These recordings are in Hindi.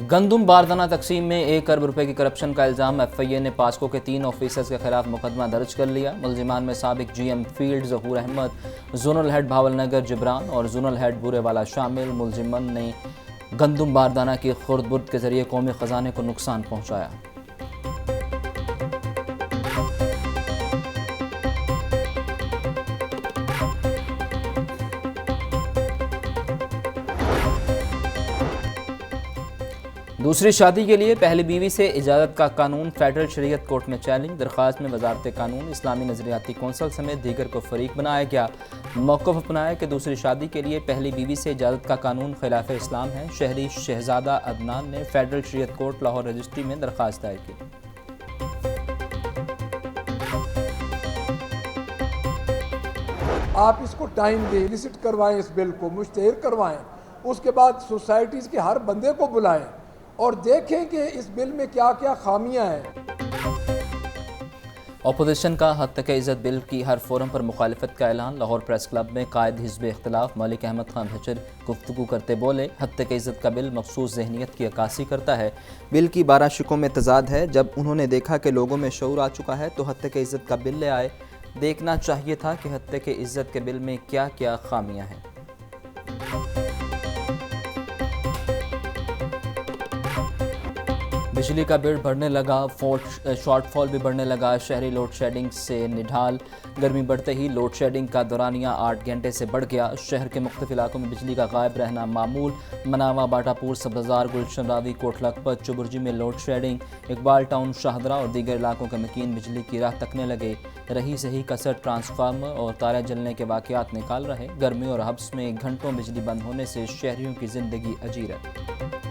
गंदुम बारदाना तकसीम में 1 अरब रुपए की करप्शन का इल्ज़ाम। FIA ने पास्को के 3 ऑफिसर्स के खिलाफ मुकदमा दर्ज कर लिया। मुलजिमान में साबिक GM फील्ड ज़हूर अहमद, जोनल हेड भावलनगर जिब्रान और जोनल हेड बुरेवाला शामिल। मुलजिमान ने गंदुम बारदाना की खुर्द बुर्द के जरिए कौमी ख़जाने को नुकसान पहुँचाया। दूसरी शादी के लिए पहली बीवी से इजाज़त का कानून फेडरल शरीयत कोर्ट में चैलेंज। दरख्वास्त में वजारत कानून, इस्लामी नज़रियाती कौंसल समेत दीगर को फरीक बनाया गया। मौक़िफ़ अपनाया कि दूसरी शादी के लिए पहली बीवी से इजाज़त का कानून खिलाफ इस्लाम है। शहरी शहजादा अदनान ने फेडरल शरीयत कोर्ट लाहौर रजिस्ट्री में दरख्वास्त दायर की। आप इसको टाइम दें, इलिसिट करवाएं, इस बिल को मुश्तहर करवाएं, उसके बाद सोसाइटीज़ के हर बंदे को बुलाएं और देखें कि इस बिल में क्या क्या खामियां हैं। अपोजिशन का हद तक इज़्ज़त बिल की हर फोरम पर मुखालिफत का ऐलान। लाहौर प्रेस क्लब में कायद हिज़्ब इख्तिलाफ मलिक अहमद खान भचर गुफ्तगू करते बोले, हद तक इज़्ज़त का बिल मखसूस ज़हनियत की अक्कासी करता है। बिल की 12 शिकों में तजाद है। जब उन्होंने देखा कि लोगों में शऊर आ चुका है तो हद तक इज़्ज़त का बिल ले आए। देखना चाहिए था कि हद तक इज़्ज़त के बिल में क्या क्या खामियां हैं। बिजली का बिल बढ़ने लगा, शॉर्टफॉल भी बढ़ने लगा। शहरी लोड शेडिंग से निढाल। गर्मी बढ़ते ही लोड शेडिंग का दौरानिया 8 घंटे से बढ़ गया। शहर के मुख्तलिफ इलाकों में बिजली का गायब रहना मामूल। मनावा, बाटापुर, सब्ज़ार, गुलशन रावी, कोट लखपत, चुबुर्जी में load shedding. Iqbal town, Shahdara और दीगर इलाकों के मकीन बिजली की राह तकने लगे। रही सही कसर ट्रांसफार्मर और तारे जलने के वाक़यात निकाल रहे। गर्मी और हब्स में घंटों बिजली बंद होने से शहरियों की ज़िंदगी अजीर है।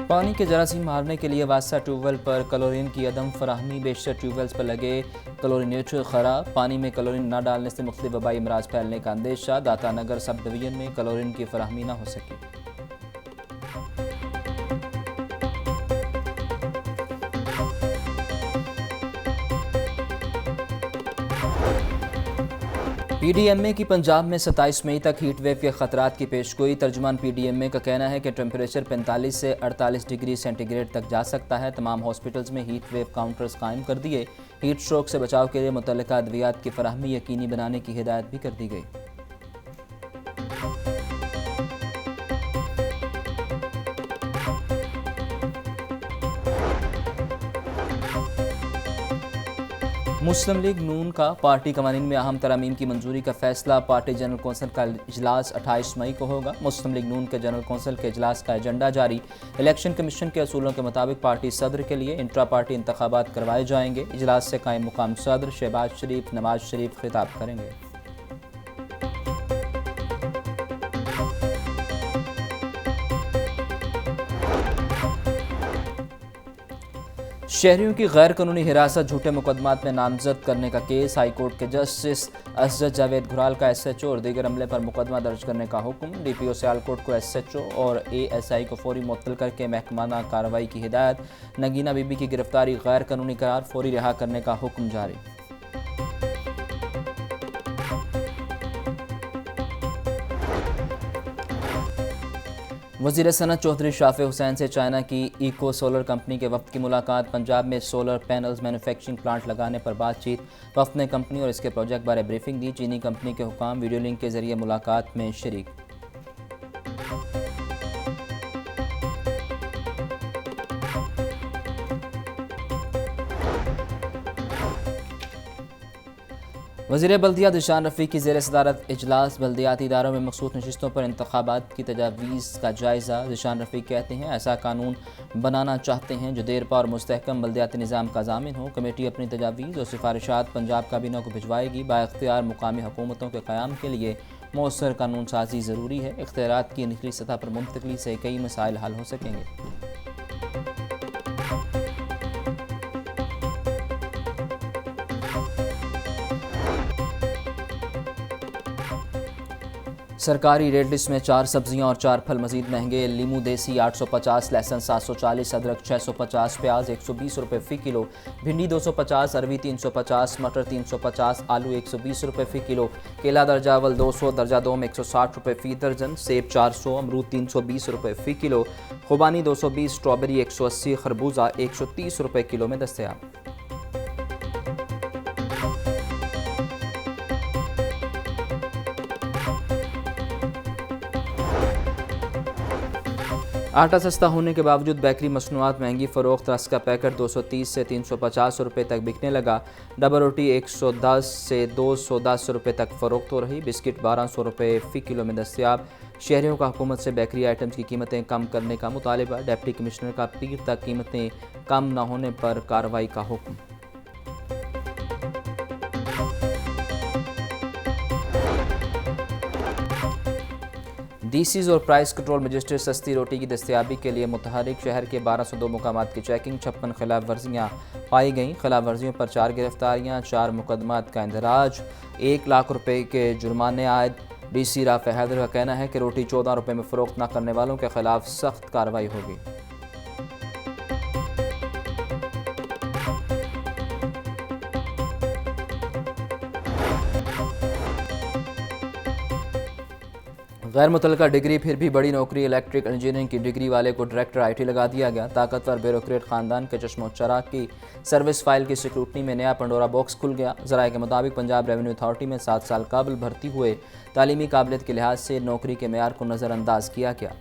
पानी के जरासीम मारने के लिए वास्ता ट्यूबवेल पर क्लोरीन की अदम फराहमी। बेशतर ट्यूबवेल्स पर लगे क्लोरीनेटर ख़राब। पानी में क्लोरीन न डालने से मुख्तलिफ वबाई अमराज फैलने का अंदेशा। दाता नगर सब डिवीजन में क्लोरीन की फराहमी न हो सकी। PDMA की पंजाब में 27 मई तक हीट वेव के खतरात की पेशगोई। तर्जुमान PDMA का कहना है कि टेम्परेचर 45 से 48 डिग्री सेंटीग्रेड तक जा सकता है। तमाम हॉस्पिटल्स में हीट वेव काउंटर्स कायम कर दिए। हीट स्ट्रोक से बचाव के लिए मुतल्लिका अद्वियात की फराहमी यकीनी बनाने की हिदायत भी कर दी गई। मुस्लिम लीग नून का पार्टी कवानीन में अहम तरामीम की मंजूरी का फैसला। पार्टी जनरल कौंसिल का इजलास 28 मई को होगा। मुस्लिम लीग नून के जनरल कौंसिल के इजलास का एजेंडा जारी। इलेक्शन कमीशन के असूलों के मुताबिक पार्टी सदर के लिए इंट्रा पार्टी इंतखाबात करवाए जाएंगे। इजलास से कायम मुकाम सदर शहबाज शरीफ नवाज शरीफ खिताब करेंगे। शहरियों की गैर कानूनी हिरासत झूठे मुकदमात में नामजद करने का केस। हाईकोर्ट के जस्टिस असद जावेद घुराल का SHO और दीगर अमले पर मुकदमा दर्ज करने का हुक्म। DPO सियालकोट को SHO और ASI को फौरी मुअत्तल करके महकमाना कार्रवाई की हिदायत। नगीना बीबी की गिरफ्तारी गैर कानूनी करार, फौरी रिहा करने का हुक्म जारी। वज़ीर सनत चौधरी शाफे हुसैन से चाइना की इको सोलर कंपनी के वफ़द की मुलाकात। पंजाब में सोलर पैनल्स मैन्युफैक्चरिंग प्लांट लगाने पर बातचीत। वफ़द ने कंपनी और इसके प्रोजेक्ट बारे ब्रीफिंग दी। चीनी कंपनी के हुकाम वीडियो लिंक के जरिए मुलाकात में शरीक। वज़ीर बल्दिया दिशान रफ़ी की ज़ेर सदारत इजलास। बल्दियाती इदारों में मखसूस नशिस्तों पर इंतखाबात की तजावीज़ का जायज़ा। दिशान रफ़ी कहते हैं ऐसा कानून बनाना चाहते हैं जो देरपा और मुस्तहकम बल्दियाती निज़ाम का ज़ामिन हो। कमेटी अपनी तजावीज़ और सिफारिशात पंजाब काबीना को भिजवाएगी। बाइख्तियार मुकामी हुकूमतों के क़याम के लिए मौसर कानून साजी ज़रूरी है। इख्तियारात की निचली सतह पर मुंतकली से कई मसाइल हल हो सकेंगे। सरकारी रेट लिस्ट में 4 सब्जियां और 4 फल मजीद महंगे। लीमू देसी 850, लहसुन 740, अदरक 650, प्याज 120 रुपये फ़ी किलो, भिंडी 250, अरवी 350, मटर 350, आलू 120 रुपये फ़ी किलो, केला दर्जा अव्वल 200, दर्जा दो में 160 रुपये फ़ी दर्जन, सेब 400, अमरूद 320 रुपये फ़ी किलो, खुबानी 220, स्ट्रॉबेरी 180, खरबूजा 130 रुपये किलो में दस्तयाब। आटा सस्ता होने के बावजूद बेकरी मसनूआत महंगी फ़रोख्त। रस का पैकेट 230 से 350 रुपये तक बिकने लगा। डबल रोटी 110 से 210 रुपये तक फ़रोख्त हो रही। बिस्किट 1200 रुपये फ़ी किलो में दस्तयाब। शहरियों का हुकूमत से बेकरी आइटम्स की कीमतें कम करने का मुतालिबा। डिप्टी कमिश्नर का पीर तक कीमतें कम न होने पर कार्रवाई का हुक्म। डीसीज और प्राइस कंट्रोल मजिस्ट्रेट सस्ती रोटी की दस्तयाबी के लिए मुतहरिक। शहर के 1202 मुकामात की चेकिंग, 56 खिलाफ वर्जियाँ पाई गईं। खिलाफ वर्जियों पर 4 गिरफ्तारियाँ, 4 मुकदमात का इंदराज, 1 लाख रुपए के जुर्माने आयद। डीसी राफ़ हैदर का कहना है कि रोटी 14 रुपये में फ़रोख्त न करने वालों के खिलाफ सख्त कार्रवाई होगी। गैर मुतल्लका डिग्री फिर भी बड़ी नौकरी। इलेक्ट्रिक इंजीनियरिंग की डिग्री वाले को डायरेक्टर IT लगा दिया गया। ताकतवर ब्यूरोक्रेट ख़ानदान के चश्मो चराग की सर्विस फाइल की सिक्रूटनी में नया पंडोरा बॉक्स खुल गया। ज़राए के मुताबिक पंजाब रेवेन्यू अथॉरिटी में 7 साल काबिल भर्ती हुए तालीमी काबिलियत के लिहाज से नौकरी के मेयार को नज़रअंदाज किया गया।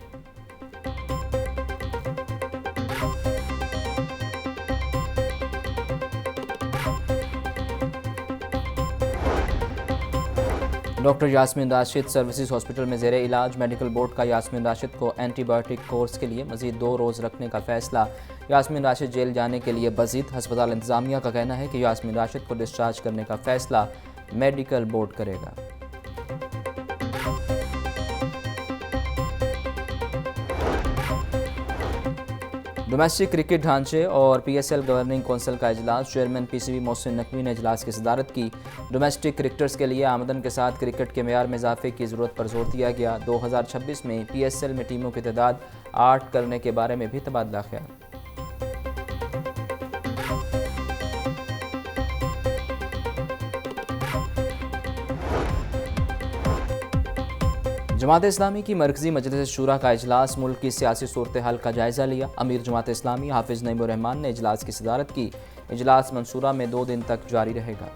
Doctor Yasmin Rashid Services Hospital में ज़ेरे इलाज। मेडिकल बोर्ड का यास्मीन राशिद को एंटीबायोटिक कोर्स के लिए मज़ीद 2 रोज़ रखने का फैसला। यास्मीन राशिद जेल जाने के लिए बज़ीद। हस्पताल इंतज़ामिया का कहना है कि यास्मीन राशिद को डिस्चार्ज करने का फैसला मेडिकल बोर्ड करेगा। डोमेस्टिक क्रिकेट ढांचे और PSL गवर्निंग कौंसिल का इजलास। चेयरमैन PCB मोहसिन नकवी ने इजलास की सदारत की। डोमेस्टिक क्रिकेटर्स के लिए आमदन के साथ क्रिकेट के मेयार में इजाफे की ज़रूरत पर जोर दिया गया। 2026 में PSL में टीमों की तादाद 8 करने के बारे में भी तबादला ख्याल। जमात इस्लामी की मरकज़ी मजलिस शूरा का इजलास। मुल्क की सियासी सूरत हाल का जायज़ा लिया। अमीर जमात इस्लामी हाफिज़ नईमुर रहमान ने इजलास की सदारत की। इजलास मंसूरा में 2 दिन तक जारी रहेगा।